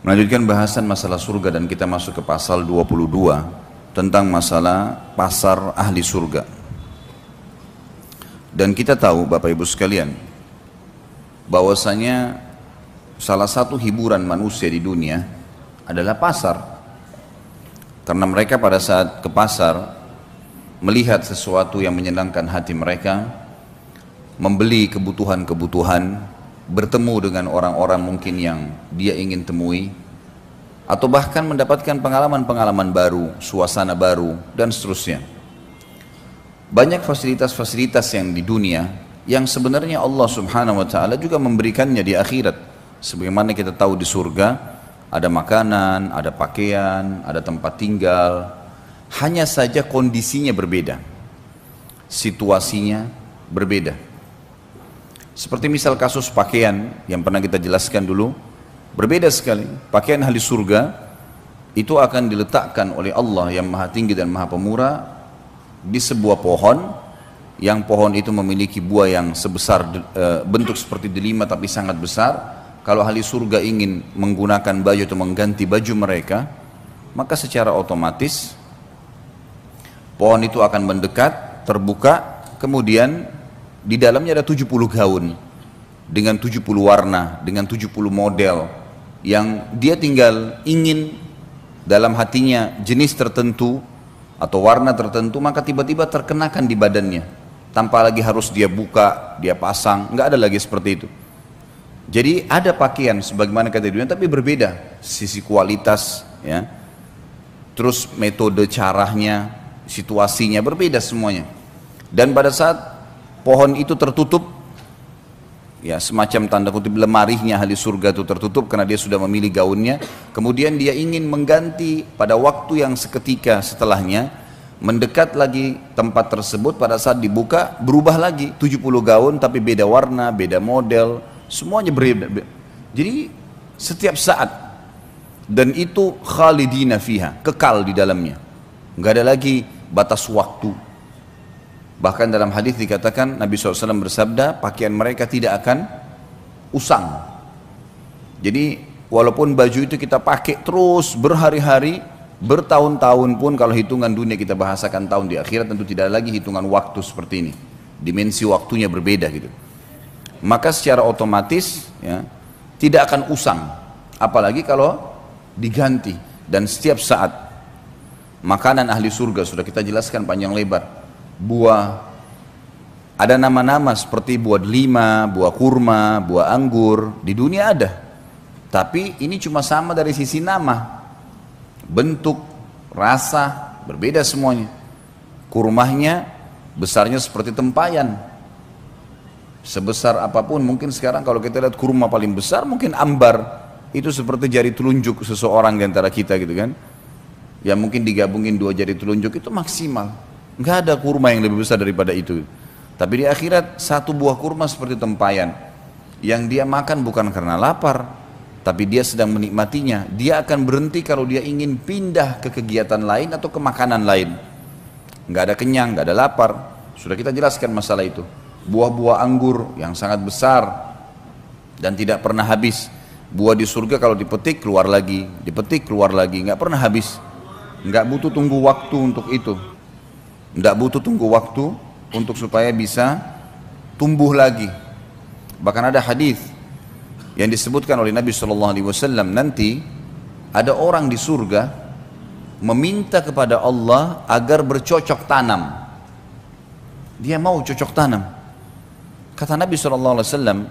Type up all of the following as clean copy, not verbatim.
Melanjutkan bahasan masalah surga dan kita masuk ke pasal 22 tentang masalah pasar ahli surga. Dan kita tahu Bapak Ibu sekalian bahwasanya salah satu hiburan manusia di dunia adalah pasar. Karena mereka pada saat ke pasar melihat sesuatu yang menyenangkan hati mereka, membeli kebutuhan-kebutuhan, bertemu dengan orang-orang mungkin yang dia ingin temui, atau bahkan mendapatkan pengalaman-pengalaman baru, suasana baru, dan seterusnya. Banyak fasilitas-fasilitas yang di dunia yang sebenarnya Allah Subhanahu wa Ta'ala juga memberikannya di akhirat. Sebagaimana kita tahu di surga ada makanan, ada pakaian, ada tempat tinggal, hanya saja kondisinya berbeda, situasinya berbeda. Seperti misal kasus pakaian yang pernah kita jelaskan dulu, berbeda sekali. Pakaian ahli surga itu akan diletakkan oleh Allah yang maha tinggi dan maha pemurah di sebuah pohon, yang pohon itu memiliki buah yang sebesar bentuk seperti delima tapi sangat besar. Kalau ahli surga ingin menggunakan baju atau mengganti baju mereka, maka secara otomatis pohon itu akan mendekat, terbuka, kemudian di dalamnya ada 70 gaun dengan 70 warna, dengan 70 model yang dia tinggal ingin dalam hatinya jenis tertentu atau warna tertentu, maka tiba-tiba terkenakan di badannya tanpa lagi harus dia buka, dia pasang, nggak ada lagi seperti itu. Jadi ada pakaian sebagaimana kata dunia tapi berbeda sisi kualitas ya. Terus metode caranya, situasinya berbeda semuanya. Dan pada saat pohon itu tertutup, ya semacam tanda kutip lemarinya ahli surga itu tertutup karena dia sudah memilih gaunnya. Kemudian dia ingin mengganti pada waktu yang seketika setelahnya, mendekat lagi tempat tersebut, pada saat dibuka berubah lagi 70 gaun tapi beda warna, beda model, semuanya berbeda. Jadi setiap saat, dan itu khalidina fiha, kekal di dalamnya, nggak ada lagi batas waktu. Bahkan dalam hadis dikatakan Nabi SAW bersabda, pakaian mereka tidak akan usang. Jadi walaupun baju itu kita pakai terus berhari-hari, bertahun-tahun pun, kalau hitungan dunia kita bahasakan tahun, di akhirat tentu tidak ada lagi hitungan waktu seperti ini. Dimensi waktunya berbeda gitu. Maka secara otomatis ya, tidak akan usang. Apalagi kalau diganti. Dan setiap saat makanan ahli surga sudah kita jelaskan panjang lebar. Buah, ada nama-nama seperti buah delima, buah kurma, buah anggur, di dunia ada. Tapi ini cuma sama dari sisi nama, bentuk, rasa, berbeda semuanya. Kurmahnya besarnya seperti tempayan, sebesar apapun. Mungkin sekarang kalau kita lihat kurma paling besar mungkin ambar, itu seperti jari telunjuk seseorang di antara kita gitu kan. Ya mungkin digabungin 2 jari telunjuk itu maksimal. Enggak ada kurma yang lebih besar daripada itu. Tapi di akhirat satu buah kurma seperti tempayan, yang dia makan bukan karena lapar, tapi dia sedang menikmatinya. Dia akan berhenti kalau dia ingin pindah ke kegiatan lain atau ke makanan lain. Enggak ada kenyang, enggak ada lapar. Sudah kita jelaskan masalah itu. Buah-buah anggur yang sangat besar dan tidak pernah habis. Buah di surga kalau dipetik keluar lagi, dipetik keluar lagi, enggak pernah habis. Enggak butuh tunggu waktu untuk itu. Tidak butuh tunggu waktu untuk supaya bisa tumbuh lagi. Bahkan ada hadis yang disebutkan oleh Nabi SAW, nanti ada orang di surga meminta kepada Allah agar bercocok tanam. Dia mau cocok tanam. Kata Nabi SAW,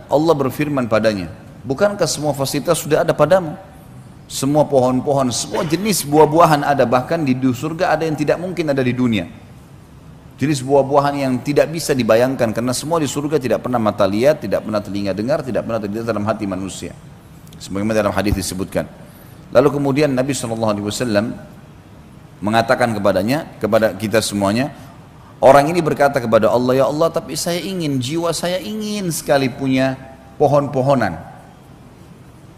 Allah berfirman padanya, bukankah semua fasilitas sudah ada padamu? Semua pohon-pohon, semua jenis buah-buahan ada, bahkan di surga ada yang tidak mungkin ada di dunia. Jenis buah-buahan yang tidak bisa dibayangkan, karena semua di surga tidak pernah mata lihat, tidak pernah telinga dengar, tidak pernah terlintas dalam hati manusia. Sebagaimana dalam hadis disebutkan. Lalu kemudian Nabi SAW mengatakan kepadanya, kepada kita semuanya, orang ini berkata kepada Allah, ya Allah, tapi saya ingin, jiwa saya ingin sekali punya pohon-pohonan.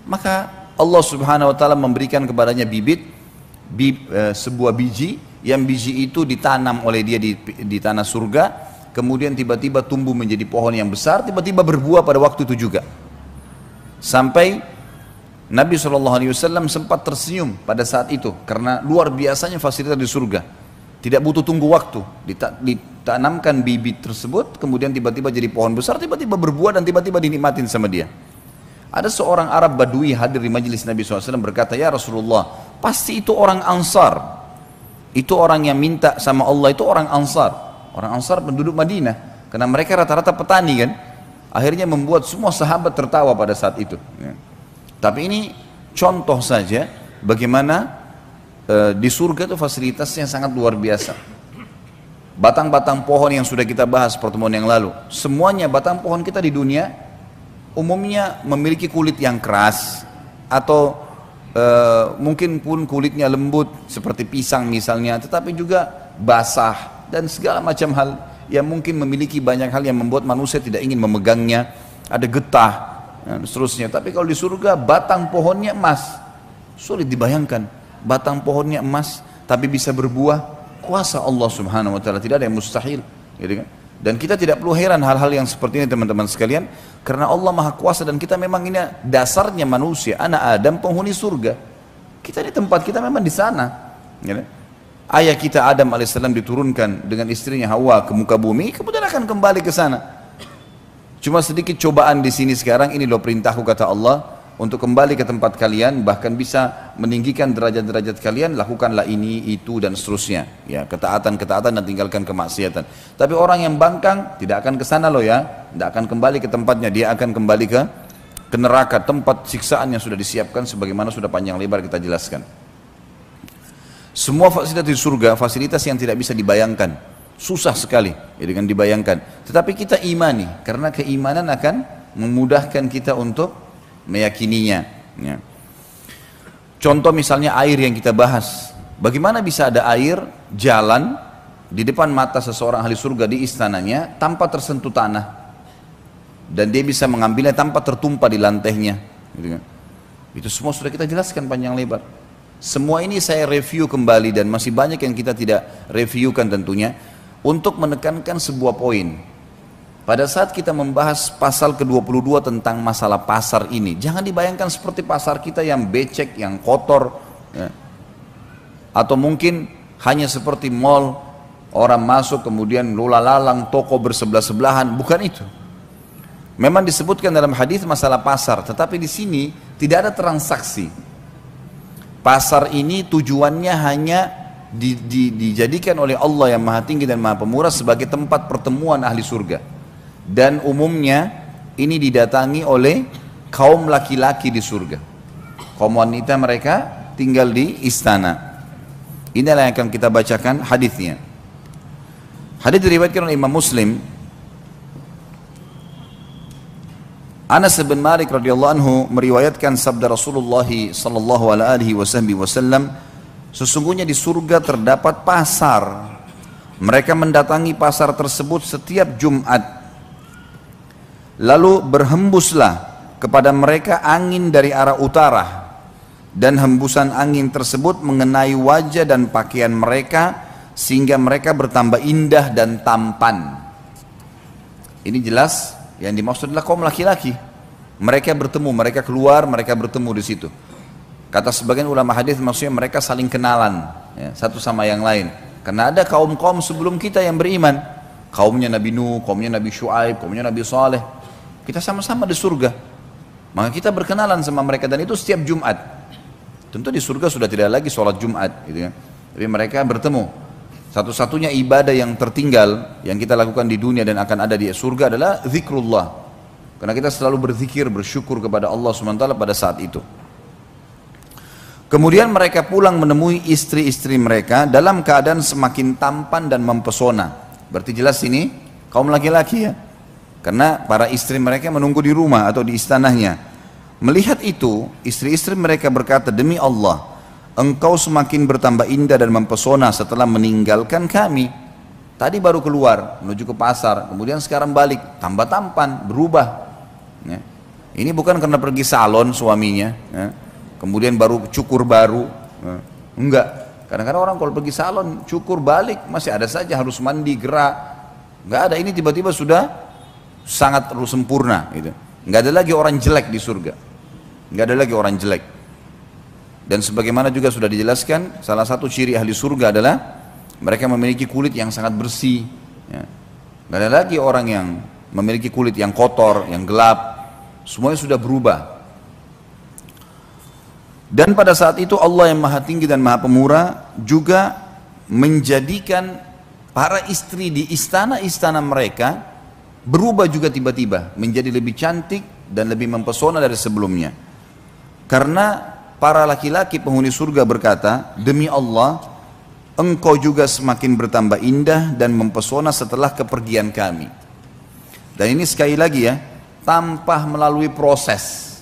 Maka Allah Subhanahu Wa Taala memberikan kepadanya sebuah biji, yang biji itu ditanam oleh dia di tanah surga, kemudian tiba-tiba tumbuh menjadi pohon yang besar, tiba-tiba berbuah pada waktu itu juga. Sampai Nabi SAW sempat tersenyum pada saat itu karena luar biasanya fasilitas di surga. Tidak butuh tunggu waktu, ditanamkan bibit tersebut, kemudian tiba-tiba jadi pohon besar, tiba-tiba berbuah dan tiba-tiba dinikmatin sama dia. Ada seorang Arab Badui hadir di majelis Nabi SAW berkata, ya Rasulullah, pasti itu orang Ansar. Itu orang yang minta sama Allah, itu orang Ansar. Orang Ansar penduduk Madinah, karena mereka rata-rata petani kan. Akhirnya membuat semua sahabat tertawa pada saat itu. Tapi ini contoh saja bagaimana di surga itu fasilitasnya sangat luar biasa. Batang-batang pohon yang sudah kita bahas pertemuan yang lalu, semuanya batang pohon kita di dunia umumnya memiliki kulit yang keras atau mungkin pun kulitnya lembut seperti pisang misalnya, tetapi juga basah dan segala macam hal yang mungkin memiliki banyak hal yang membuat manusia tidak ingin memegangnya, ada getah dan seterusnya. Tapi kalau di surga batang pohonnya emas, sulit dibayangkan batang pohonnya emas tapi bisa berbuah, kuasa Allah Subhanahu wa taala, tidak ada yang mustahil, gitu kan? Dan kita tidak perlu heran hal-hal yang seperti ini teman-teman sekalian, karena Allah Maha Kuasa dan kita memang ini dasarnya manusia, anak Adam penghuni surga. Kita di tempat kita memang di sana, gitu. Ayah kita Adam alaihissalam diturunkan dengan istrinya Hawa ke muka bumi, kemudian akan kembali ke sana. Cuma sedikit cobaan di sini sekarang, ini loh perintahku kata Allah, untuk kembali ke tempat kalian, bahkan bisa meninggikan derajat-derajat kalian, lakukanlah ini, itu dan seterusnya. Ya, ketaatan-ketaatan dan tinggalkan kemaksiatan. Tapi orang yang bangkang tidak akan ke sana loh ya, tidak akan kembali ke tempatnya, dia akan kembali ke neraka, tempat siksaan yang sudah disiapkan sebagaimana sudah panjang lebar kita jelaskan. Semua fasilitas di surga, fasilitas yang tidak bisa dibayangkan, susah sekali ya, dengan dibayangkan. Tetapi kita imani, karena keimanan akan memudahkan kita untuk meyakininya. Ya. Contoh misalnya air yang kita bahas, bagaimana bisa ada air jalan di depan mata seseorang ahli surga di istananya tanpa tersentuh tanah, dan dia bisa mengambilnya tanpa tertumpah di lantainya, gitu kan? Itu semua sudah kita jelaskan panjang lebar. Semua ini saya review kembali dan masih banyak yang kita tidak reviewkan tentunya, untuk menekankan sebuah poin. Pada saat kita membahas pasal ke-22 tentang masalah pasar ini, jangan dibayangkan seperti pasar kita yang becek, yang kotor, ya. Atau mungkin hanya seperti mall, orang masuk kemudian lula-lalang, toko bersebelah-sebelahan, bukan itu. Memang disebutkan dalam hadis masalah pasar, tetapi di sini tidak ada transaksi. Pasar ini tujuannya hanya dijadikan oleh Allah yang Maha Tinggi dan Maha Pemurah sebagai tempat pertemuan ahli surga. Dan umumnya ini didatangi oleh kaum laki-laki di surga. Kaum wanita mereka tinggal di istana. Inilah yang akan kita bacakan hadisnya. Hadis diriwayatkan oleh Imam Muslim. Anas bin Malik radhiyallahu anhu meriwayatkan sabda Rasulullah sallallahu alaihi wasallam, sesungguhnya di surga terdapat pasar. Mereka mendatangi pasar tersebut setiap Jumat. Lalu berhembuslah kepada mereka angin dari arah utara, dan hembusan angin tersebut mengenai wajah dan pakaian mereka sehingga mereka bertambah indah dan tampan. Ini jelas yang dimaksud adalah kaum laki-laki. Mereka bertemu, mereka keluar, mereka bertemu di situ. Kata sebagian ulama hadis maksudnya mereka saling kenalan, ya, satu sama yang lain. Karena ada kaum-kaum sebelum kita yang beriman, kaumnya Nabi Nuh, kaumnya Nabi Shu'aib, kaumnya Nabi Saleh. Kita sama-sama di surga. Maka kita berkenalan sama mereka, dan itu setiap Jumat. Tentu di surga sudah tidak lagi sholat Jumat, gitu ya. Tapi mereka bertemu. Satu-satunya ibadah yang tertinggal yang kita lakukan di dunia dan akan ada di surga adalah zikrullah. Karena kita selalu berzikir, bersyukur kepada Allah SWT pada saat itu. Kemudian mereka pulang menemui istri-istri mereka dalam keadaan semakin tampan dan mempesona. Berarti jelas ini kaum laki-laki ya. Karena para istri mereka menunggu di rumah atau di istananya. Melihat itu, istri-istri mereka berkata, demi Allah, engkau semakin bertambah indah dan mempesona setelah meninggalkan kami. Tadi baru keluar menuju ke pasar, kemudian sekarang balik, tambah tampan, berubah. Ya. Ini bukan karena pergi salon suaminya, ya. Kemudian baru cukur baru, ya. Enggak. Kadang-kadang orang kalau pergi salon cukur balik masih ada saja harus mandi gerak. Enggak ada, ini tiba-tiba sudah sangat sempurna. Gitu. Enggak ada lagi orang jelek di surga. nggak ada lagi orang jelek. Dan sebagaimana juga sudah dijelaskan, salah satu ciri ahli surga adalah mereka memiliki kulit yang sangat bersih. Ya. Nggak ada lagi orang yang memiliki kulit yang kotor, yang gelap. Semuanya sudah berubah. Dan pada saat itu Allah yang maha tinggi dan maha pemurah juga menjadikan para istri di istana-istana mereka berubah juga tiba-tiba menjadi lebih cantik dan lebih mempesona dari sebelumnya. Karena para laki-laki penghuni surga berkata, demi Allah, engkau juga semakin bertambah indah dan mempesona setelah kepergian kami. Dan ini sekali lagi ya, tanpa melalui proses.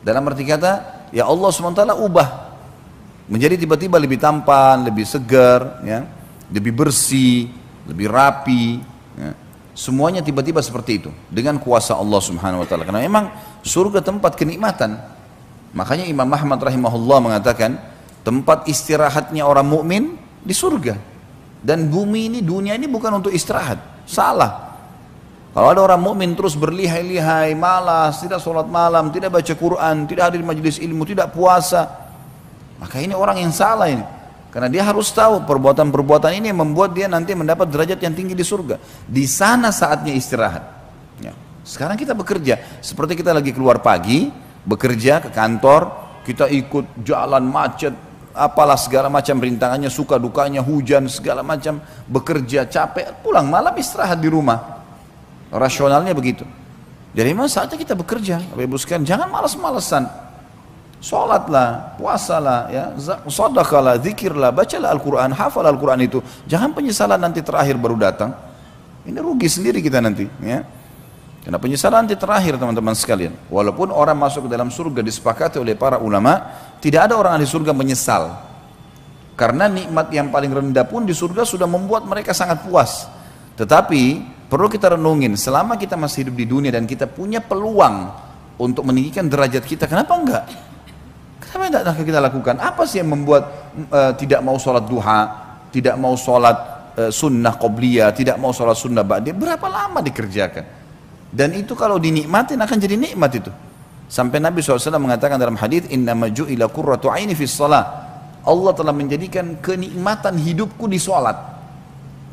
Dalam arti kata, ya Allah SWT ubah menjadi tiba-tiba lebih tampan, lebih segar, ya, lebih bersih, lebih rapi. Ya. Semuanya tiba-tiba seperti itu dengan kuasa Allah Subhanahu Wa Taala. Karena memang surga tempat kenikmatan. Makanya Imam Ahmad rahimahullah mengatakan tempat istirahatnya orang mukmin di surga. Dan bumi ini, dunia ini bukan untuk istirahat. Salah. Kalau ada orang mukmin terus berlihai-lihai, malas, tidak sholat malam, tidak baca Quran, tidak hadir majelis ilmu, tidak puasa, maka ini orang yang salah ini. Karena dia harus tahu perbuatan-perbuatan ini yang membuat dia nanti mendapat derajat yang tinggi di surga. Di sana saatnya istirahat. Ya. Sekarang kita bekerja, seperti kita lagi keluar pagi, bekerja ke kantor, kita ikut jalan macet, apalah segala macam rintangannya, suka dukanya, hujan segala macam, bekerja capek, pulang malam istirahat di rumah. Rasionalnya begitu. Jadi memang saatnya kita bekerja, Bapak Ibu sekalian, jangan malas-malasan. Sholatlah, puasalah, ya, sedekahlah, zikirlah, bacalah Al-Quran, hafal Al-Quran itu. Jangan penyesalan nanti terakhir baru datang. Ini rugi sendiri kita nanti, ya. Karena penyesalan nanti terakhir teman-teman sekalian. Walaupun orang masuk ke dalam surga disepakati oleh para ulama, tidak ada orang ahli surga menyesal. Karena nikmat yang paling rendah pun di surga sudah membuat mereka sangat puas. Tetapi perlu kita renungin, selama kita masih hidup di dunia dan kita punya peluang untuk meninggikan derajat kita, kenapa enggak? Kenapa tidak kita lakukan? Apa sih yang membuat tidak mau sholat duha, tidak mau sholat sunnah qobliyah, tidak mau sholat sunnah ba'diyah? Berapa lama dikerjakan? Dan itu kalau dinikmatin akan jadi nikmat itu. Sampai Nabi SAW mengatakan dalam hadis, innama ju'ila qurratu aini fis shalah. Allah telah menjadikan kenikmatan hidupku di sholat.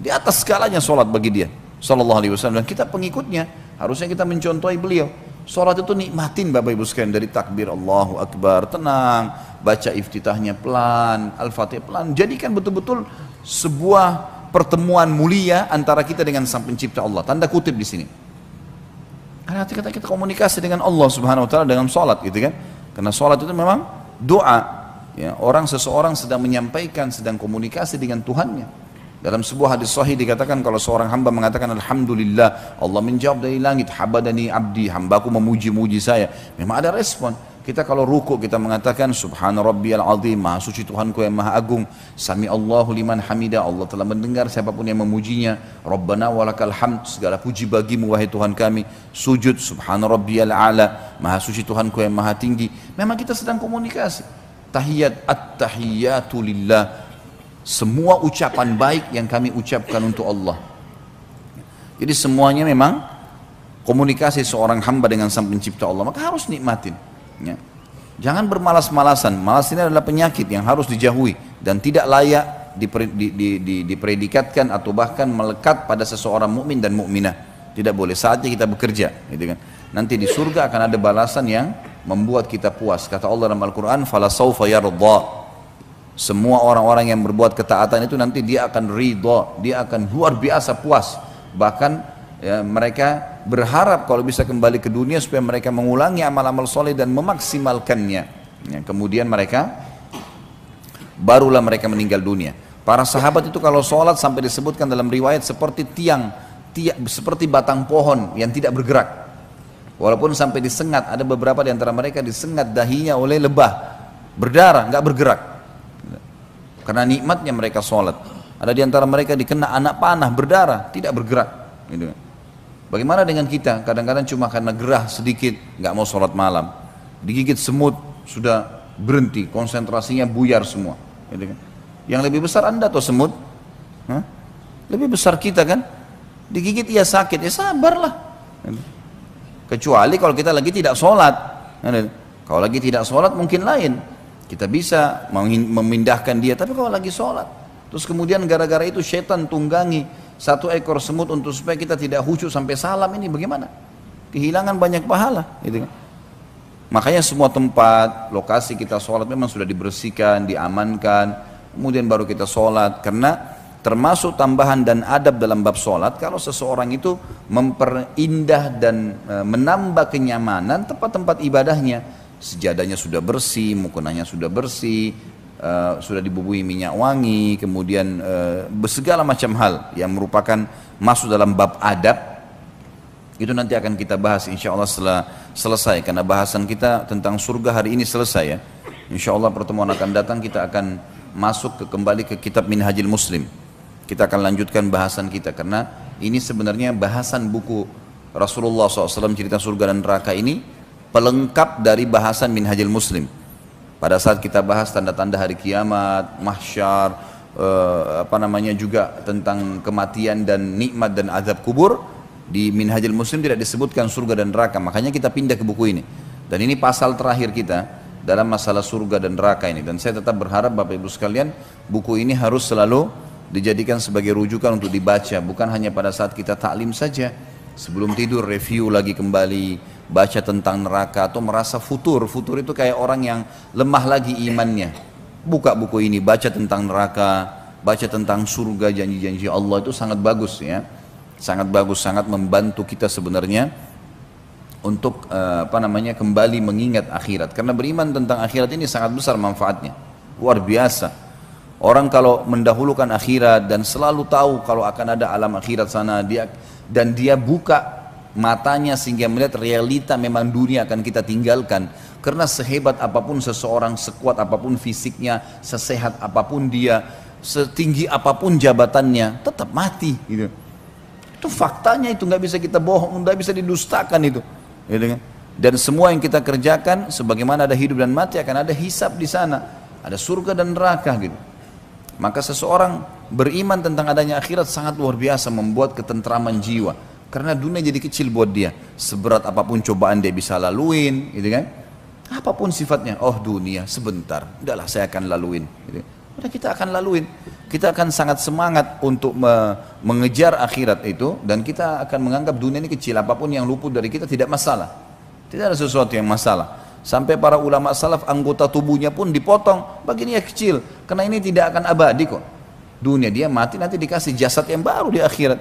Di atas skalanya sholat bagi dia, sallallahu alaihi wasallam. Dan kita pengikutnya, harusnya kita mencontohi beliau. Sholat itu nikmatin Bapak Ibu sekalian, dari takbir Allahu Akbar, tenang, baca iftitahnya pelan, Al-Fatihah pelan. Jadikan betul-betul sebuah pertemuan mulia antara kita dengan Sang Pencipta Allah. Tanda kutip di sini. Karena kita komunikasi dengan Allah Subhanahu Wa Taala dengan sholat, gitu kan? Karena sholat itu memang doa. Ya, seseorang sedang menyampaikan, sedang komunikasi dengan Tuhannya. Dalam sebuah hadis sahih dikatakan kalau seorang hamba mengatakan alhamdulillah, Allah menjawab dari langit, habadani abdi, hambaku memuji-muji saya. Memang ada respon. Kita kalau ruku kita mengatakan subhana rabbiyal azim, maha suci Tuhanku yang maha agung. Sami Allahu liman hamida, Allah telah mendengar siapapun yang memujinya. Rabbana walakal hamd, segala puji bagimu wahai Tuhan kami. Sujud subhana rabbiyal a'la, maha suci Tuhanku yang maha tinggi. Memang kita sedang komunikasi. Tahiyat at-tahiyatu lillah, semua ucapan baik yang kami ucapkan untuk Allah. Jadi semuanya memang komunikasi seorang hamba dengan Sang Pencipta Allah, maka harus nikmatin, ya. Jangan bermalas-malasan. Malas ini adalah penyakit yang harus dijauhi dan tidak layak dipredikatkan atau bahkan melekat pada seseorang mukmin dan mukminah. Tidak boleh. Saatnya kita bekerja, gitu kan. Nanti di surga akan ada balasan yang membuat kita puas. Kata Allah dalam Al-Quran, fala sawfa yarda. Semua orang-orang yang berbuat ketaatan itu nanti dia akan ridha, dia akan luar biasa puas. Bahkan ya, mereka berharap kalau bisa kembali ke dunia supaya mereka mengulangi amal-amal soleh dan memaksimalkannya. Ya, kemudian barulah mereka meninggal dunia. Para sahabat itu kalau sholat sampai disebutkan dalam riwayat seperti seperti batang pohon yang tidak bergerak. Walaupun sampai disengat, ada beberapa di antara mereka disengat dahinya oleh lebah, berdarah, nggak bergerak. Karena nikmatnya mereka sholat. Ada di antara mereka dikena anak panah, berdarah, tidak bergerak. Gitu. Bagaimana dengan kita? Kadang-kadang cuma karena gerah sedikit, nggak mau sholat malam. Digigit semut, sudah berhenti, konsentrasinya buyar semua. Gitu kan. Yang lebih besar Anda atau semut? Hah? Lebih besar kita kan? Digigit ia sakit, ya sabarlah. Gitu. Kecuali kalau kita lagi tidak sholat. Gitu. Kalau lagi tidak sholat mungkin lain, kita bisa memindahkan dia, tapi kalau lagi sholat, terus kemudian gara-gara itu syaitan tunggangi satu ekor semut untuk supaya kita tidak khusyuk sampai salam, ini bagaimana? Kehilangan banyak pahala, gitu kan? Makanya semua tempat, lokasi kita sholat memang sudah dibersihkan, diamankan, kemudian baru kita sholat. Karena termasuk tambahan dan adab dalam bab sholat, kalau seseorang itu memperindah dan menambah kenyamanan tempat-tempat ibadahnya, sejadahnya sudah bersih, mukenanya sudah bersih, sudah dibubuhi minyak wangi, kemudian segala macam hal yang merupakan masuk dalam bab adab. Itu nanti akan kita bahas insya Allah setelah selesai, karena bahasan kita tentang surga hari ini selesai ya. Insya Allah pertemuan akan datang kita akan masuk kembali ke kitab Minhajul Muslim. Kita akan lanjutkan bahasan kita, karena ini sebenarnya bahasan buku Rasulullah SAW cerita surga dan neraka ini pelengkap dari bahasan Minhajul Muslim. Pada saat kita bahas tanda-tanda hari kiamat, mahsyar, juga tentang kematian dan nikmat dan azab kubur, di Minhajul Muslim tidak disebutkan surga dan neraka, makanya kita pindah ke buku ini. Dan ini pasal terakhir kita dalam masalah surga dan neraka ini. Dan saya tetap berharap Bapak Ibu sekalian, buku ini harus selalu dijadikan sebagai rujukan untuk dibaca, bukan hanya pada saat kita taklim saja. Sebelum tidur review lagi kembali, baca tentang neraka, atau merasa futur itu kayak orang yang lemah lagi imannya. Buka buku ini, baca tentang neraka, baca tentang surga, janji-janji Allah, itu sangat bagus ya. Sangat bagus, sangat membantu kita sebenarnya untuk kembali mengingat akhirat. Karena beriman tentang akhirat ini sangat besar manfaatnya, luar biasa. Orang kalau mendahulukan akhirat dan selalu tahu kalau akan ada alam akhirat sana, dia buka matanya sehingga melihat realita memang dunia akan kita tinggalkan. Karena sehebat apapun seseorang, sekuat apapun fisiknya, sesehat apapun dia, setinggi apapun jabatannya, tetap mati gitu. Itu faktanya, itu nggak bisa kita bohong, nggak bisa didustakan itu, gitu kan? Dan semua yang kita kerjakan, sebagaimana ada hidup dan mati, akan ada hisab di sana, ada surga dan neraka, gitu. Maka seseorang beriman tentang adanya akhirat sangat luar biasa, membuat ketentraman jiwa, karena dunia jadi kecil buat dia. Seberat apapun cobaan dia bisa laluin, gitu kan? Apapun sifatnya, oh dunia sebentar, udahlah saya akan laluin, gitu. Udah kita akan laluin, kita akan sangat semangat untuk mengejar akhirat itu, dan kita akan menganggap dunia ini kecil, apapun yang luput dari kita tidak masalah, tidak ada sesuatu yang masalah. Sampai para ulama salaf anggota tubuhnya pun dipotong, bagi dia kecil, karena ini tidak akan abadi kok. Dunia dia mati, nanti dikasih jasad yang baru di akhirat.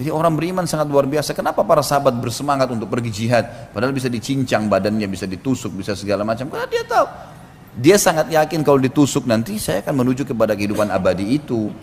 Jadi orang beriman sangat luar biasa. Kenapa para sahabat bersemangat untuk pergi jihad, padahal bisa dicincang badannya, bisa ditusuk, bisa segala macam, karena dia tahu, dia sangat yakin kalau ditusuk nanti saya akan menuju kepada kehidupan abadi itu.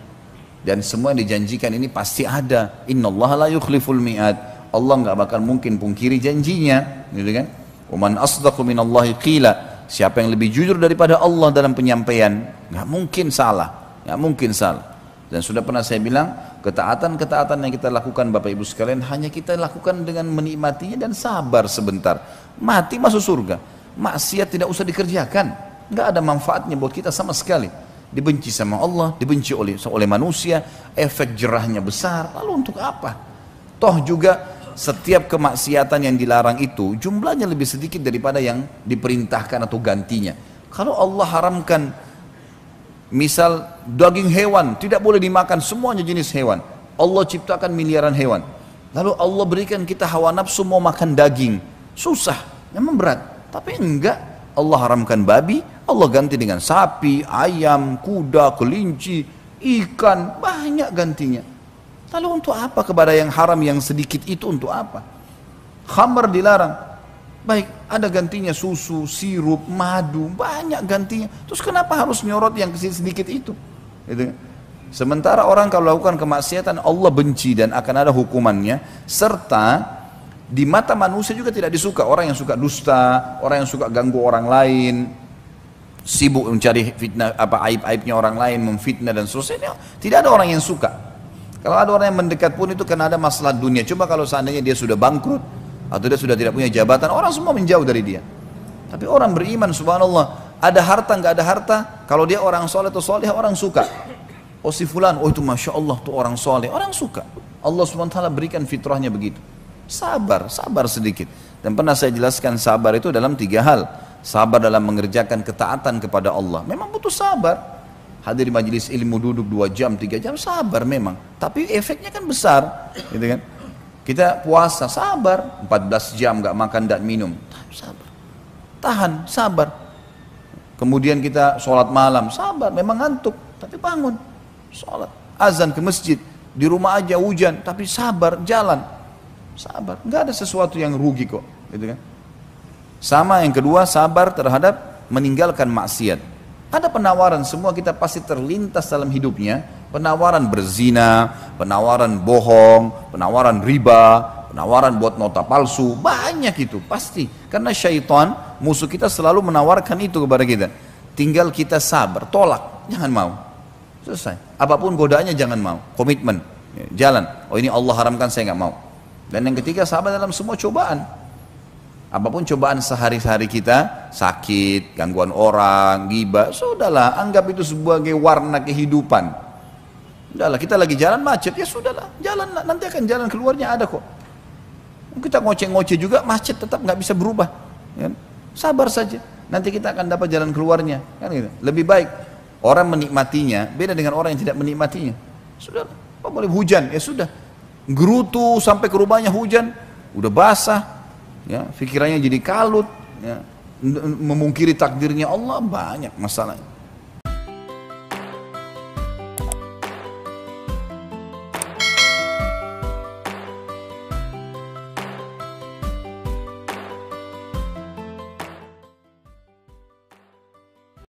Dan semua yang dijanjikan ini pasti ada. Innallaha la yukhliful mi'ad. Allah nggak bakal mungkin pungkiri janjinya, gitu kan? Waman asdaqu minallahi qila. Siapa yang lebih jujur daripada Allah dalam penyampaian? Nggak mungkin salah, nggak mungkin salah. Dan sudah pernah saya bilang, ketaatan-ketaatan yang kita lakukan Bapak Ibu sekalian, hanya kita lakukan dengan menikmatinya dan sabar sebentar. Mati masuk surga. Maksiat tidak usah dikerjakan. Nggak ada manfaatnya buat kita sama sekali. Dibenci sama Allah, dibenci oleh manusia, efek jerahnya besar, lalu untuk apa? Toh juga setiap kemaksiatan yang dilarang itu jumlahnya lebih sedikit daripada yang diperintahkan atau gantinya. Kalau Allah haramkan misal daging hewan, tidak boleh dimakan semuanya jenis hewan, Allah ciptakan miliaran hewan, lalu Allah berikan kita hawa nafsu mau makan daging, susah, memang berat. Tapi enggak, Allah haramkan babi, Allah ganti dengan sapi, ayam, kuda, kelinci, ikan, banyak gantinya. Lalu untuk apa kepada yang haram yang sedikit itu, untuk apa? Khamr dilarang, baik ada gantinya susu, sirup, madu, banyak gantinya. Terus kenapa harus nyorot yang sedikit itu? Gitu. Sementara orang kalau lakukan kemaksiatan Allah benci dan akan ada hukumannya, serta di mata manusia juga tidak disuka. Orang yang suka dusta, orang yang suka ganggu orang lain, sibuk mencari fitnah, aib-aibnya orang lain, memfitnah dan seterusnya, tidak ada orang yang suka. Kalau ada orang yang mendekat pun itu karena ada masalah dunia. Coba kalau seandainya dia sudah bangkrut atau dia sudah tidak punya jabatan, orang semua menjauh dari dia. Tapi orang beriman, subhanallah, ada harta nggak ada harta, kalau dia orang soleh atau soleh, orang suka. Oh si fulan, oh itu masya Allah tuh orang soleh, orang suka. Allah SWT berikan fitrahnya begitu. Sabar sedikit. Dan pernah saya jelaskan sabar itu dalam 3 hal. sabar dalam mengerjakan ketaatan kepada Allah. Memang butuh sabar. Hadir di majelis ilmu, duduk 2 jam, 3 jam, sabar memang. Tapi efeknya kan besar, gitu kan. Kita puasa, sabar, 14 jam gak makan dan minum, sabar. Tahan, sabar. Kemudian kita sholat malam, sabar, memang ngantuk, tapi bangun, sholat. Azan ke masjid, di rumah aja hujan, tapi sabar, jalan. Sabar, nggak ada sesuatu yang rugi kok, gitu kan. Sama yang kedua, sabar terhadap meninggalkan maksiat. Ada penawaran, semua kita pasti terlintas dalam hidupnya, penawaran berzina, penawaran bohong, penawaran riba, penawaran buat nota palsu, banyak itu pasti. Karena syaitan, musuh kita selalu menawarkan itu kepada kita. Tinggal kita sabar, tolak, jangan mau. Selesai. Apapun godaannya jangan mau, komitmen, jalan. Oh ini Allah haramkan, saya nggak mau. Dan yang ketiga, sabar dalam semua cobaan. Apapun cobaan sehari-hari kita, sakit, gangguan orang, ghibah, sudahlah, anggap itu sebagai warna kehidupan. Sudahlah, kita lagi jalan macet, ya sudahlah, jalan, nanti akan jalan keluarnya ada kok. Kita ngoceh-ngoceh juga, macet tetap nggak bisa berubah. Ya. Sabar saja, nanti kita akan dapat jalan keluarnya. Kan gitu. Lebih baik orang menikmatinya, beda dengan orang yang tidak menikmatinya. Sudah, apa boleh hujan, ya sudah. Gerutu sampai ke rumahnya hujan, udah basah, ya, pikirannya jadi kalut, ya, memungkiri takdirnya Allah, banyak masalahnya.